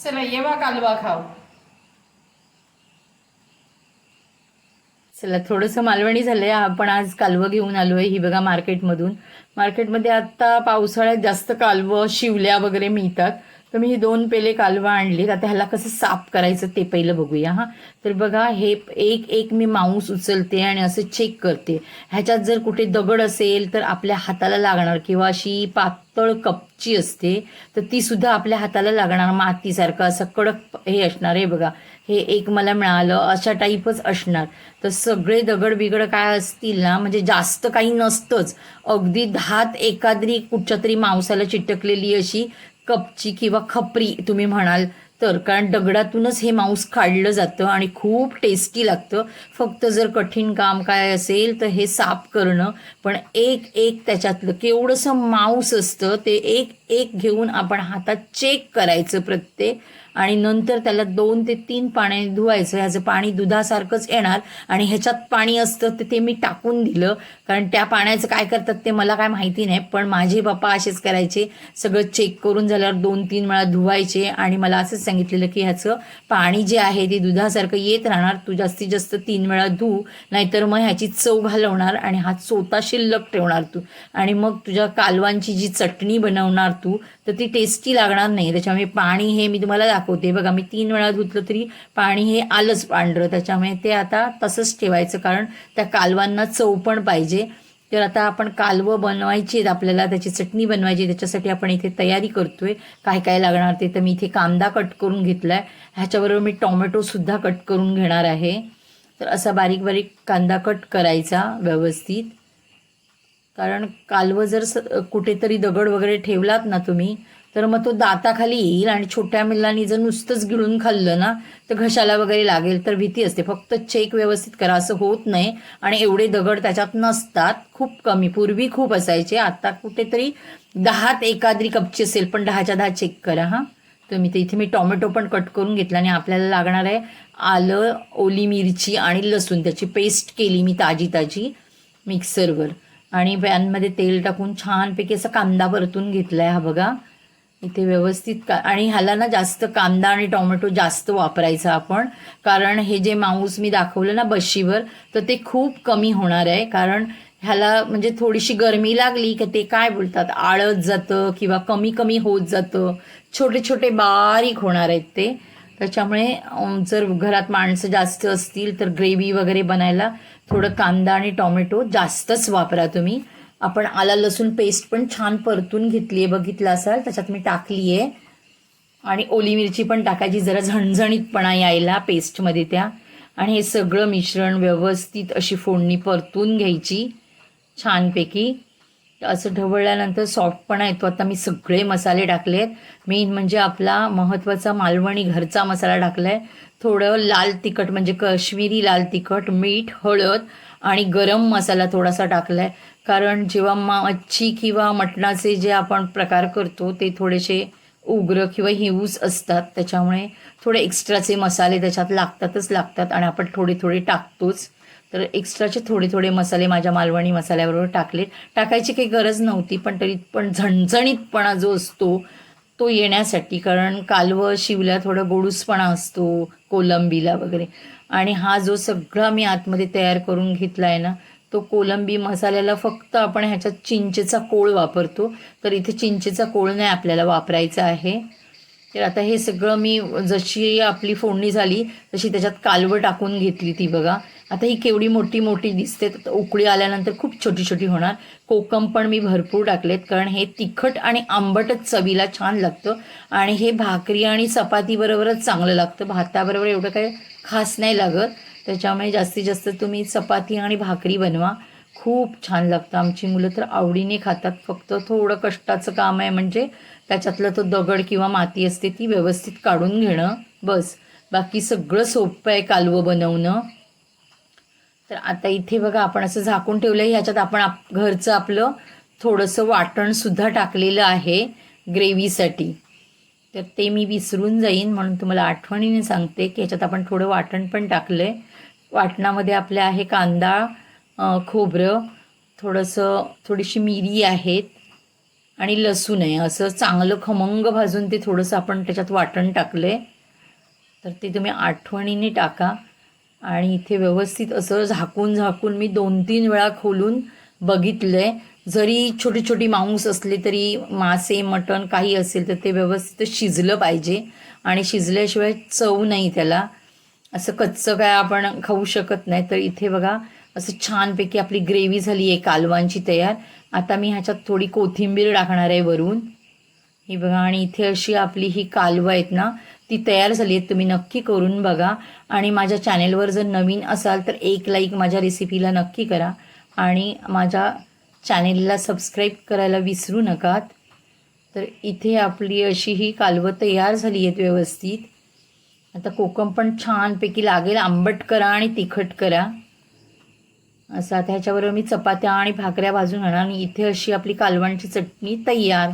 चला ये बा कालवा खाऊ. चला थोडंसं मालवणी झालंय. आपण आज कालवं घेऊन आलोय. ही बघा मार्केटमधून. मार्केटमध्ये आता पावसाळ्यात जास्त कालवं शिवल्या वगैरे मिळतात. तर मी ही 2 पेले कालवं आणलीत. आता ह्याला कसं साफ करायचं ते पहिलं बघूया. हा तर बघा हे एक एक मी मांस उचलते आणि असं चेक करते. ह्याच्यात जर कुठे दगड असेल तर आपल्या हाताला लागणार, किंवा अशी पातळ कपची असते तर ती सुद्धा आपल्या हाताला लागणार. मातीसारखं असं कडक हे असणार. हे बघा हे एक मला मिळालं, अशा टाईपच असणार. तर सगळे दगड बिगड काय असतील ना, म्हणजे जास्त काही नसतंच. अगदी 10 एखादी कुठच्या तरी मांसाला चिटकलेली अशी कपची किंवा खपरी तुम्ही म्हणाल तर, कारण दगडातूनच हे मांस काढलं जातं आणि खूप टेस्टी लागतं. फक्त जर कठीण काम काय असेल तर हे साफ करणं. पण एक एक त्याच्यातलं केवढंसं मांस असतं ते एक एक घेऊन आपण हातात चेक करायचं प्रत्येक, आणि नंतर त्याला 2 ते 3 पाण्याने धुवायचं. ह्याचं पाणी दुधासारखंच येणार. आणि ह्याच्यात पाणी असतं तर ते मी टाकून दिलं, कारण त्या पाण्याचं काय करतात ते मला काय माहिती नाही, पण माझे पप्पा असेच करायचे. सगळं चेक करून झाल्यावर 2-3 वेळा धुवायचे आणि मला असंच सांगितलेलं की ह्याचं पाणी जे आहे ते दुधासारखं येत राहणार, तू जास्तीत जास्त 3 वेळा धु, नाहीतर मग ह्याची चव घालवणार आणि हा चोथा शिल्लक ठेवणार तू, आणि मग तुझ्या कालवांची जी चटणी बनवणार तू तर ती टेस्टी लागणार नाही. त्याच्यामुळे पाणी हे मी तुम्हाला दाखवते बघा. मी 3 वेळा धुतलं तरी पाणी हे आलंच पांढरं. त्याच्यामुळे ते आता तसंच ठेवायचं, कारण त्या कालवांना चव पण पाहिजे. तर आता आपण कालवं बनवायची आहेत, आपल्याला त्याची चटणी बनवायची. त्याच्यासाठी आपण इथे तयारी करतोय. काय काय लागणार ते तर मी इथे कांदा कट करून घेतलाय. ह्याच्याबरोबर मी टोमॅटोसुद्धा कट करून घेणार आहे. तर असा बारीक बारीक कांदा कट करायचा व्यवस्थित, कारण कालवं जर कुठेतरी दगड वगैरे ठेवलात ना तुम्ही तर मग तो दाताखाली येईल, आणि छोट्या मुलांनी जर नुसतंच गिळून खाल्लं ना तर घशाला वगैरे लागेल, तर भीती असते. फक्त चेक व्यवस्थित करा, असं होत नाही. आणि एवढे दगड त्याच्यात नसतात, खूप कमी. पूर्वी खूप असायचे, आता कुठेतरी 10 एखादी कपची असेल, पण 10च्या 10 चेक करा. हां तुम्ही. तर इथे मी टोमॅटो पण कट करून घेतला, आणि आपल्याला लागणार आहे आलं, ओली मिरची आणि लसूण. त्याची पेस्ट केली मी ताजी ताजी मिक्सरवर, आणि पॅनमध्ये तेल टाकून छानपैकी असा कांदा परतून घेतलाय. हा बघा इथे व्यवस्थित आणि ह्याला ना जास्त कांदा आणि टोमॅटो जास्त वापरायचा आपण, कारण हे जे मांस मी दाखवलं ना बशीवर तर ते खूप कमी होणार आहे. कारण ह्याला म्हणजे थोडीशी गरमी लागली की ते काय बोलतात आळत जातं किंवा कमी कमी होत जातं, छोटे छोटे बारीक होणार आहेत ते. त्याच्यामुळे जर घरात माणसं जास्त असतील तर ग्रेव्ही वगैरे बनायला थोडं कांदा आणि टोमॅटो जास्तच वापरा तुम्ही. आपण आला लसूण पेस्ट पण छान परतून घेतली आहे, बघितलं असाल त्याच्यात मी टाकली आहे. आणि ओली मिरची पण टाकायची, जरा झणझणीतपणा यायला पेस्टमध्ये त्या. आणि हे सगळं मिश्रण व्यवस्थित अशी फोडणी परतून घ्यायची छानपैकी. असं ढवळल्यानंतर सॉफ्टपणा येतो. आता मी सगळे मसाले टाकलेत. मेन म्हणजे आपला महत्त्वाचा मालवणी घरचा मसाला टाकलाय. थोडं लाल तिखट म्हणजे काश्मीरी लाल तिखट, मीठ, हळद आणि गरम मसाला थोडासा टाकलाय. कारण जेव्हा मच्छी किंवा मटणाचे जे आपण प्रकार करतो ते थोडेसे उग्र किंवा हिंवूस असतात, त्याच्यामुळे थोडे एक्स्ट्राचे मसाले त्याच्यात लागतातच लागतात, आणि आपण थोडे थोडे टाकतोच. तर एक्स्ट्राचे थोडे थोडे मसाले माझ्या मालवणी मसाल्याबरोबर टाकले. टाकायची काही गरज नव्हती, पण तरी पण झणझणीतपणा जो असतो तो येण्यासाठी, कारण कालवं शिवल्या थोडं गोडूसपणा असतो कोलंबीला वगैरे. आणि हा जो सगळा मी आतमध्ये तयार करून घेतला आहे ना तो कोलंबी मसाल्याला फक्त आपण ह्याच्यात चिंचेचा कोळ वापरतो, तर इथे चिंचेचा कोळ नाही आपल्याला वापरायचा आहे. तर आता हे सगळं मी जशी आपली फोडणी झाली तशी त्याच्यात कालवं टाकून घेतली ती बघा. आता ही केवढी मोठी मोठी दिसते, तर उकळी आल्यानंतर खूप छोटी छोटी होणार. कोकम पण मी भरपूर टाकलेत, कारण हे तिखट आणि आंबटच चवीला छान लागतं, आणि हे भाकरी आणि चपातीबरोबरच चांगलं लागतं. भाताबरोबर एवढं काही खास नाही लागत. त्याच्यामुळे जास्तीत जास्त तुम्ही चपाती आणि भाकरी बनवा, खूप छान लागतं. आमची मुलं तर आवडीने खातात. फक्त थोडं कष्टाचं काम आहे, म्हणजे त्याच्यातलं तो दगड किंवा माती असते ती व्यवस्थित काढून घेणं, बस. बाकी सगळं सोपं आहे कालवं बनवणं. तर आता इथे बघा आपण असं झाकून ठेवलं आहे. ह्याच्यात आपण घरचं आपलं थोडंसं वाटणसुद्धा टाकलेलं आहे ग्रेव्हीसाठी. तर ते मी विसरून जाईन म्हणून तुम्हाला आठवणीने सांगते की ह्याच्यात आपण थोडं वाटण पण टाकलं आहे. वाटणामध्ये आपले आहे कांदा, खोबरं, थोडीशी मिरी आहेत, आणि लसूण आहे, असं चांगलं खमंग भाजून ते थोडंसं आपण त्याच्यात वाटण टाकलं आहे. तर ते तुम्ही आठवणीने टाका. आणि इथे व्यवस्थित असं झाकून झाकून मी 2-3 वेळा खोलून बघितलं आहे. जरी छोटी छोटी मांस असले तरी, मासे मटण काही असेल तर ते व्यवस्थित शिजलं पाहिजे. आणि शिजल्याशिवाय चव नाही त्याला. असं कच्चं काय आपण खाऊ शकत नाही. तर इथे बघा असं छानपैकी आपली ग्रेव्ही झाली आहे कालवांची तयार. आता मी ह्याच्यात थोडी कोथिंबीर टाकणार आहे वरून. ही बघा, आणि इथे अशी आपली ही कालवं आहेत ना, ती तयार झाली आहेत. तुम्ही नक्की करून बघा. आणि माझ्या चॅनेलवर जर नवीन असाल तर एक लाईक माझ्या रेसिपीला नक्की करा. आणि माझ्या चॅनेलला सबस्क्राईब करायला विसरू नका. तर इथे आपली अशी ही कालवं तयार झाली आहेत व्यवस्थित. आता कोकम पण छानपैकी लागेल. आंबट करा आणि तिखट करा असं. आता ह्याच्याबरोबर मी चपात्या आणि भाकऱ्या भाजून घेणार. आणि इथे अशी आपली कालवणची चटणी तयार.